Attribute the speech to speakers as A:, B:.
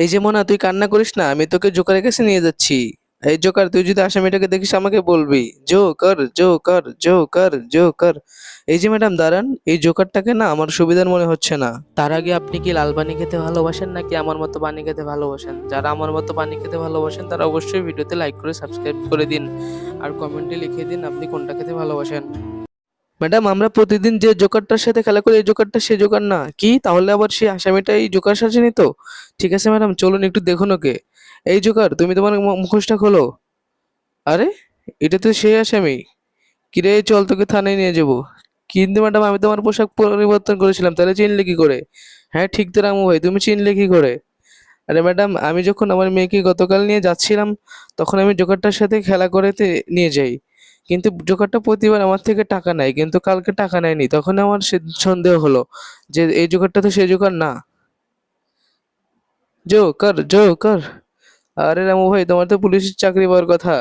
A: এই যে মোনা, তুই কান্না করিস না, আমি তোকে জোকারের কাছে নিয়ে যাচ্ছি। এই জোকার, তুই যদি আসামিটাকে দেখিস আমাকে বলবি জোকার জোকার জোকার জোকার। এই যে ম্যাডাম দাঁড়ান, এই জোকারটাকে না আমার সুবিধার মনে হচ্ছে না। তার আগে আপনি কি লাল পানি খেতে ভালোবাসেন নাকি আমার মতো পানি খেতে ভালোবাসেন? যারা আমার মতো পানি খেতে ভালোবাসেন তারা অবশ্যই ভিডিওতে লাইক করে সাবস্ক্রাইব করে দিন, আর কমেন্টে লিখে দিন আপনি কোনটা খেতে ভালোবাসেন। ম্যাডাম, আমরা প্রতিদিন যে জোকারটার সাথে খেলা করি এই জোকারটা সে জোকার না কি? তাহলে আবার সেই আসামিটা এই জোকার সাজেনি তো? ঠিক আছে ম্যাডাম, চলুন একটু দেখুন ওকে। এই জোকার, তুমি তোমার মুখোশটা খোলো। আরে, এটা তো সেই আসামি। কিরে, চল তোকে থানায় নিয়ে যাবো। কিন্তু ম্যাডাম, আমি তোমার পোশাক পরিবর্তন করেছিলাম, তাহলে চিনলে কি করে? হ্যাঁ ঠিক তো রামু ভাই, তুমি চিনলে কি করে? আরে ম্যাডাম, আমি যখন আমার মেয়েকে গতকাল নিয়ে যাচ্ছিলাম তখন আমি জোকারটার সাথে খেলা করেতে নিয়ে যাই। কিন্তু জোকারটা প্রতিবার আমার থেকে টাকা নেয়, কিন্তু কালকে টাকা নেয়নি। তখন আমার সন্দেহ হলো যে এই জোকারটা তো সেই জোকার না। Joker Joker. আরে রামু ভাই, তোমার তো পুলিশের চাকরি পাওয়ার কথা।